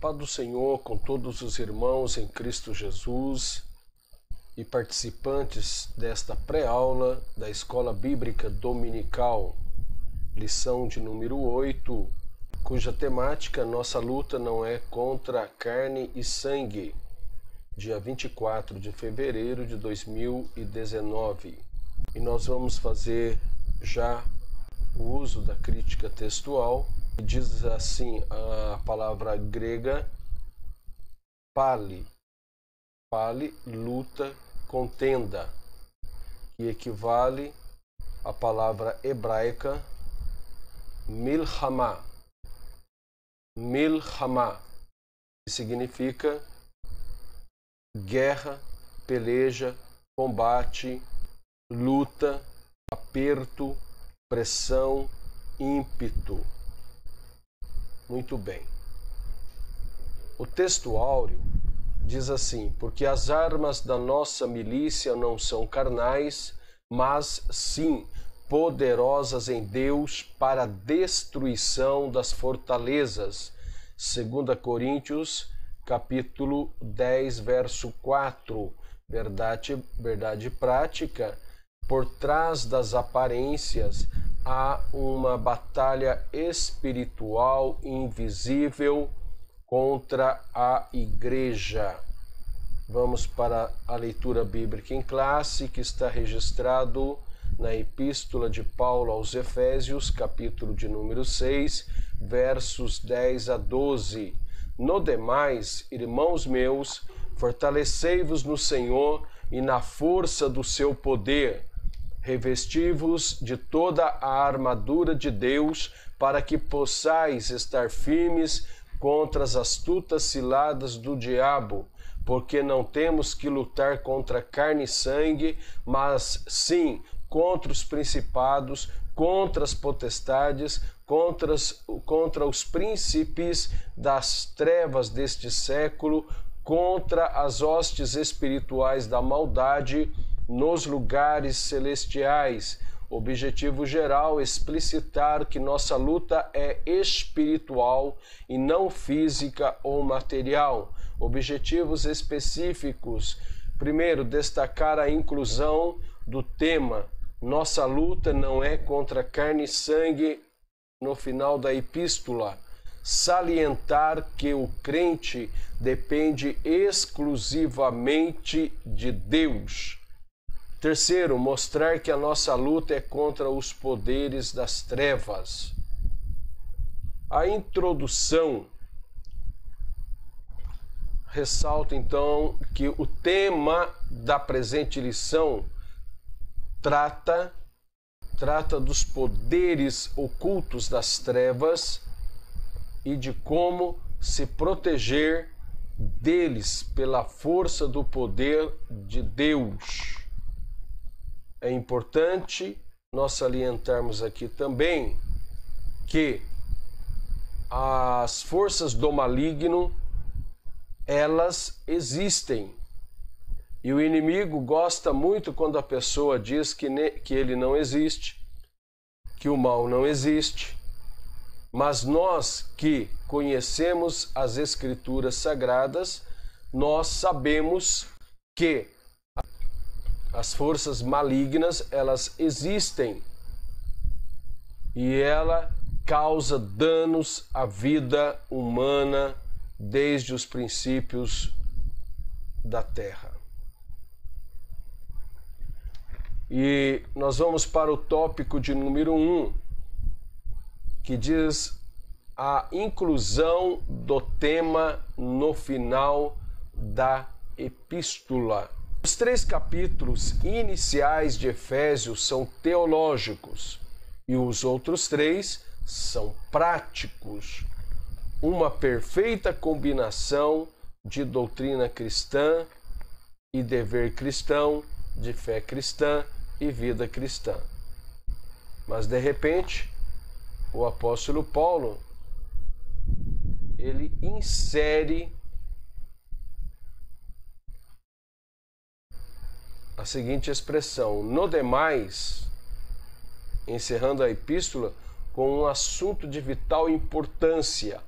paz do Senhor com todos os irmãos em Cristo Jesus e participantes desta pré-aula da Escola Bíblica Dominical, lição de número 8, cuja temática Nossa luta não é contra carne e sangue, dia 24 de fevereiro de 2019. E nós vamos fazer já o uso da crítica textual, que diz assim a palavra grega pali, luta, contenda, que equivale à palavra hebraica milhamá, que significa guerra, peleja, combate, luta, aperto, pressão, ímpeto. Muito bem. O texto áureo diz assim: porque as armas da nossa milícia não são carnais, mas sim poderosas em Deus para a destruição das fortalezas. 2 Coríntios, capítulo 10, verso 4. Verdade prática. Por trás das aparências há uma batalha espiritual invisível contra a igreja. Vamos para a leitura bíblica em classe, que está registrado na Epístola de Paulo aos Efésios, capítulo de número 6, versos 10 a 12. No demais, irmãos meus, fortalecei-vos no Senhor e na força do seu poder. Revesti-vos de toda a armadura de Deus, para que possais estar firmes contra as astutas ciladas do diabo, porque não temos que lutar contra carne e sangue, mas sim contra os principados, contra as potestades, contra os príncipes das trevas deste século, contra as hostes espirituais da maldade nos lugares celestiais. Objetivo geral: explicitar que nossa luta é espiritual e não física ou material. Objetivos específicos: primeiro, destacar a inclusão do tema nossa luta não é contra carne e sangue no final da epístola. Salientar que o crente depende exclusivamente de Deus. Terceiro, mostrar que a nossa luta é contra os poderes das trevas. A introdução ressalta então que o tema da presente lição trata dos poderes ocultos das trevas e de como se proteger deles pela força do poder de Deus. É importante nós salientarmos aqui também que as forças do maligno, elas existem. E o inimigo gosta muito quando a pessoa diz que ele não existe, que o mal não existe. Mas nós que conhecemos as Escrituras Sagradas, nós sabemos que as forças malignas, elas existem e ela causa danos à vida humana desde os princípios da terra. E nós vamos para o tópico de número 1, que diz a inclusão do tema no final da epístola. Os 3 capítulos iniciais de Efésios são teológicos e os outros 3 são práticos. Uma perfeita combinação de doutrina cristã e dever cristão, de fé cristã e vida cristã. Mas de repente, o apóstolo Paulo, ele insere a seguinte expressão: no demais, encerrando a epístola com um assunto de vital importância: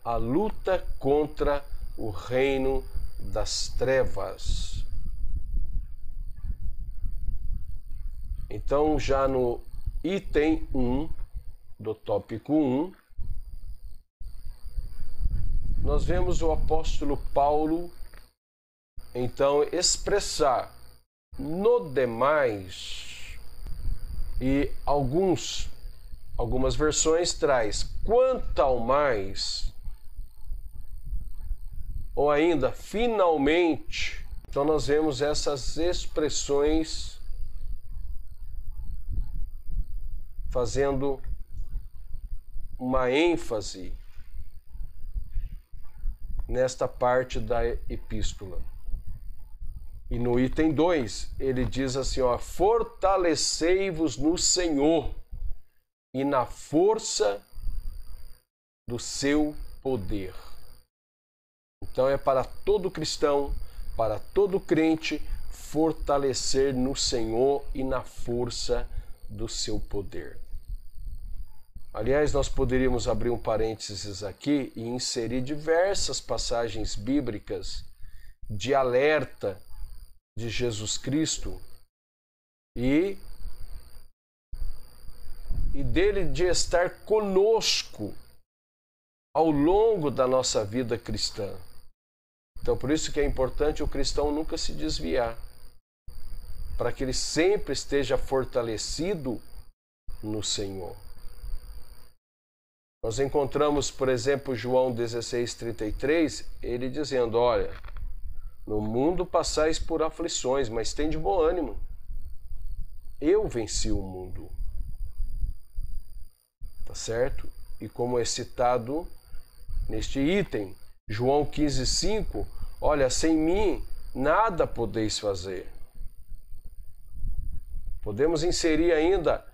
a luta contra o reino das trevas. Então, já no item 1 do tópico 1, nós vemos o apóstolo Paulo, então, expressar no demais, e algumas versões traz quanto ao mais, ou ainda finalmente. Então nós vemos essas expressões fazendo uma ênfase nesta parte da epístola. E no item 2, ele diz assim, ó, fortalecei-vos no Senhor e na força do seu poder. Então é para todo cristão, para todo crente, fortalecer no Senhor e na força do seu poder. Aliás, nós poderíamos abrir um parênteses aqui e inserir diversas passagens bíblicas de alerta de Jesus Cristo e dele de estar conosco ao longo da nossa vida cristã. Então, por isso que é importante o cristão nunca se desviar, para que ele sempre esteja fortalecido no Senhor. Nós encontramos, por exemplo, João 16:33, ele dizendo, olha, no mundo passais por aflições, mas tende bom ânimo. Eu venci o mundo. Tá certo? E como é citado neste item, João 15:5, olha, sem mim nada podeis fazer. Podemos inserir ainda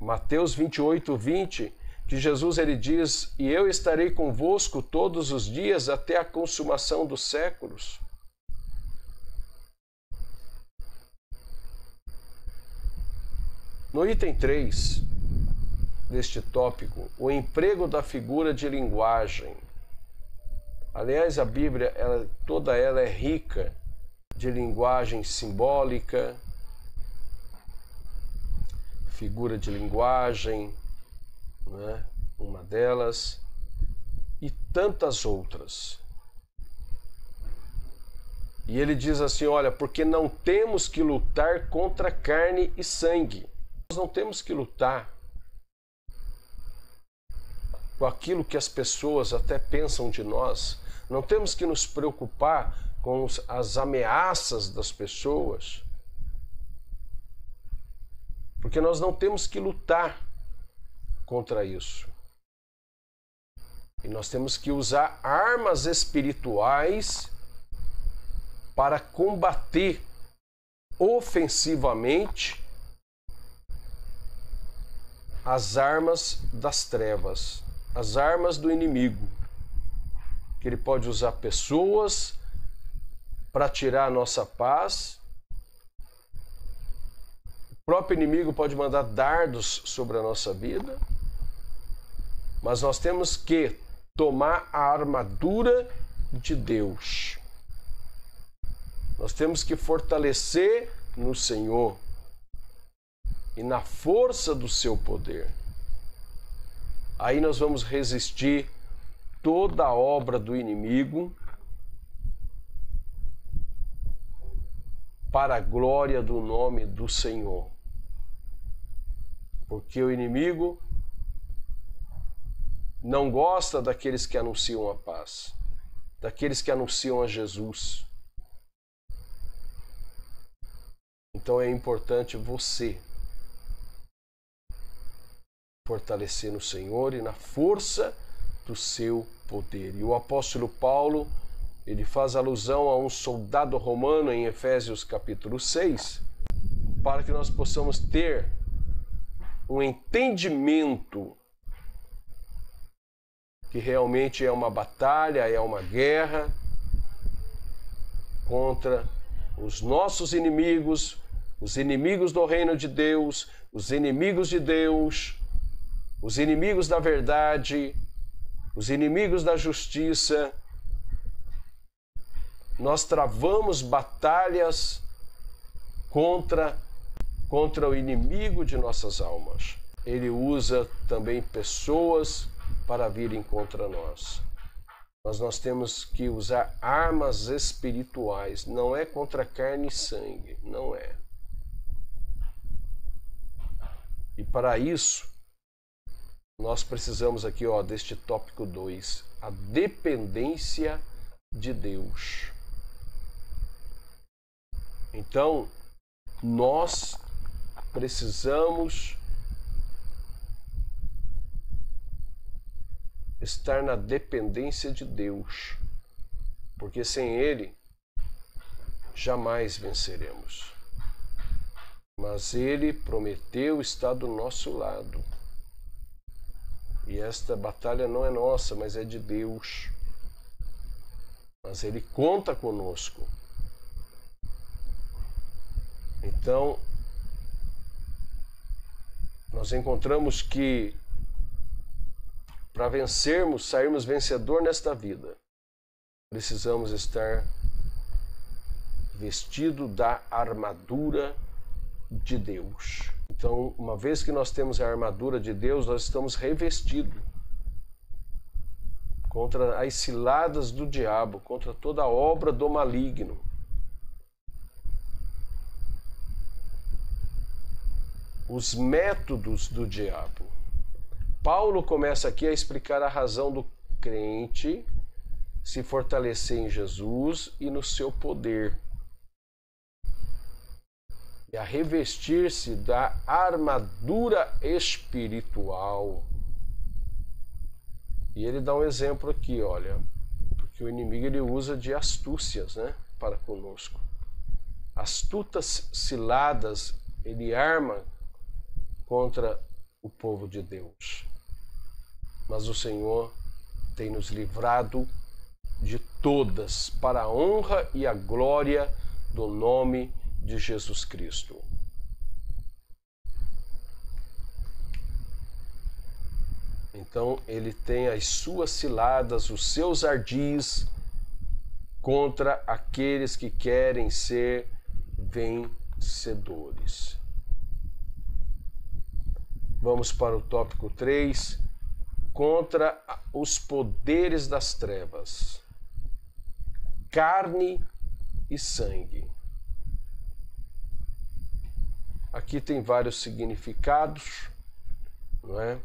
Mateus 28:20, que Jesus ele diz, e eu estarei convosco todos os dias até a consumação dos séculos. No item 3 deste tópico, o emprego da figura de linguagem. Aliás, a Bíblia, toda ela é rica de linguagem simbólica, figura de linguagem, né? Uma delas, e tantas outras. E ele diz assim, olha, porque não temos que lutar contra carne e sangue. Nós não temos que lutar com aquilo que as pessoas até pensam de nós. Não temos que nos preocupar com as ameaças das pessoas. Porque nós não temos que lutar contra isso. E nós temos que usar armas espirituais para combater ofensivamente as armas das trevas, as armas do inimigo, que ele pode usar pessoas para tirar a nossa paz. O próprio inimigo pode mandar dardos sobre a nossa vida, mas nós temos que tomar a armadura de Deus. Nós temos que fortalecer no Senhor e na força do seu poder. Aí nós vamos resistir toda a obra do inimigo para a glória do nome do Senhor. Porque o inimigo não gosta daqueles que anunciam a paz, daqueles que anunciam a Jesus. Então é importante você fortalecer no Senhor e na força do seu poder. E o apóstolo Paulo, ele faz alusão a um soldado romano em Efésios capítulo 6, para que nós possamos ter um entendimento que realmente é uma batalha, é uma guerra contra os nossos inimigos, os inimigos do reino de Deus, os inimigos de Deus, os inimigos da verdade, os inimigos da justiça. Nós travamos batalhas contra o inimigo de nossas almas. Ele usa também pessoas para virem contra nós. Mas nós temos que usar armas espirituais, não é contra carne e sangue, não é. E para isso, nós precisamos aqui, deste tópico 2, a dependência de Deus. Então, nós precisamos estar na dependência de Deus, porque sem Ele jamais venceremos. Mas Ele prometeu estar do nosso lado. E esta batalha não é nossa, mas é de Deus. Mas Ele conta conosco. Então, nós encontramos que para vencermos, sairmos vencedor nesta vida, precisamos estar vestido da armadura de Deus. Então, uma vez que nós temos a armadura de Deus, nós estamos revestidos contra as ciladas do diabo, contra toda a obra do maligno. Os métodos do diabo. Paulo começa aqui a explicar a razão do crente se fortalecer em Jesus e no seu poder, e a revestir-se da armadura espiritual. E ele dá um exemplo aqui, olha, porque o inimigo ele usa de astúcias, para conosco. Astutas ciladas ele arma contra o povo de Deus. Mas o Senhor tem nos livrado de todas, para a honra e a glória do nome de Jesus Cristo. Então ele tem as suas ciladas, os seus ardis contra aqueles que querem ser vencedores. Vamos para o tópico 3, contra os poderes das trevas, carne e sangue. Aqui tem vários significados, não é?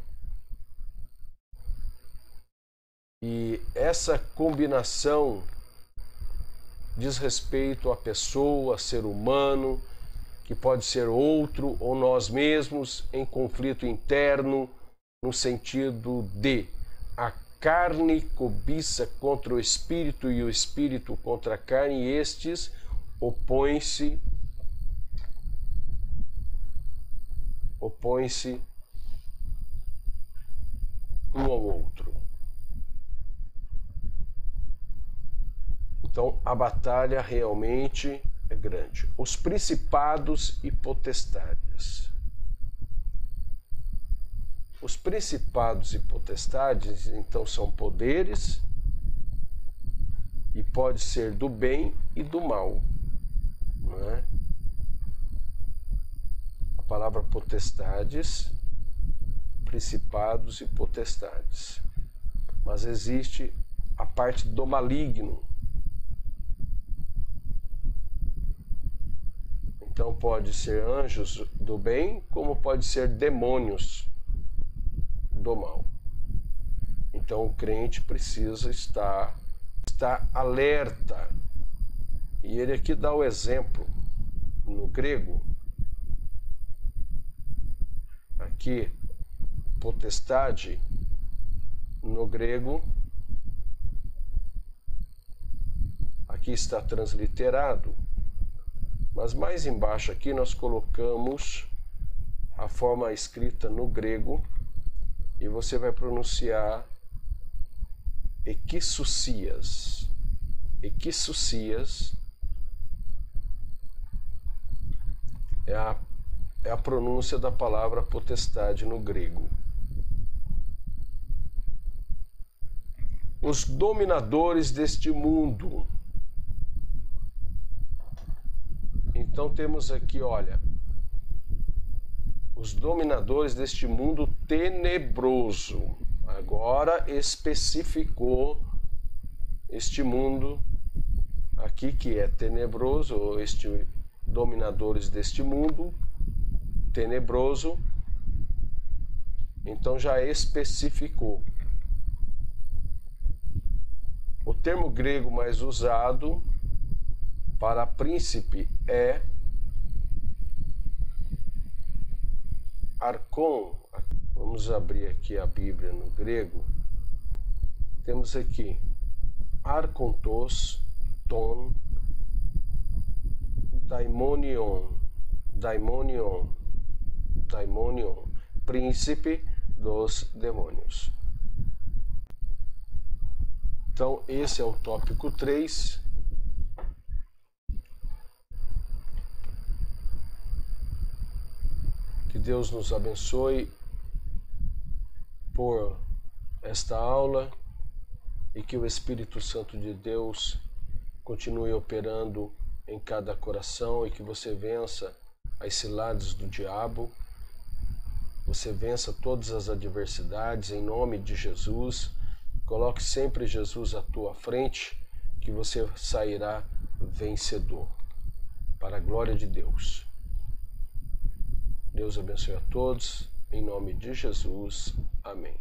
E essa combinação diz respeito à pessoa, ser humano, que pode ser outro ou nós mesmos em conflito interno, no sentido de a carne cobiça contra o espírito e o espírito contra a carne, e estes opõem-se um ao outro. Então a batalha realmente é grande. Os principados e potestades. Os principados e potestades, então, são poderes, e pode ser do bem e do mal, não é? A palavra potestades, principados e potestades. Mas existe a parte do maligno. Então pode ser anjos do bem, como pode ser demônios do mal. Então o crente precisa estar alerta. E ele aqui dá o exemplo no grego. Aqui, potestade, no grego, aqui está transliterado, mas mais embaixo aqui nós colocamos a forma escrita no grego, e você vai pronunciar equissousias. Equissousias é a pronúncia da palavra potestade no grego. os dominadores deste mundo. Então temos aqui, olha, os dominadores deste mundo tenebroso. Agora especificou este mundo aqui que é tenebroso, ou dominadores deste mundo tenebroso. Então já especificou. O termo grego mais usado para príncipe é archon. Vamos abrir aqui a Bíblia no grego. Temos aqui archontos, ton, daimonion, príncipe dos demônios. Então, esse é o tópico 3. Que Deus nos abençoe por esta aula e que o Espírito Santo de Deus continue operando em cada coração e que você vença as ciladas do diabo, você vença todas as adversidades em nome de Jesus. Coloque sempre Jesus à tua frente, que você sairá vencedor, para a glória de Deus. Deus abençoe a todos, em nome de Jesus. Amém.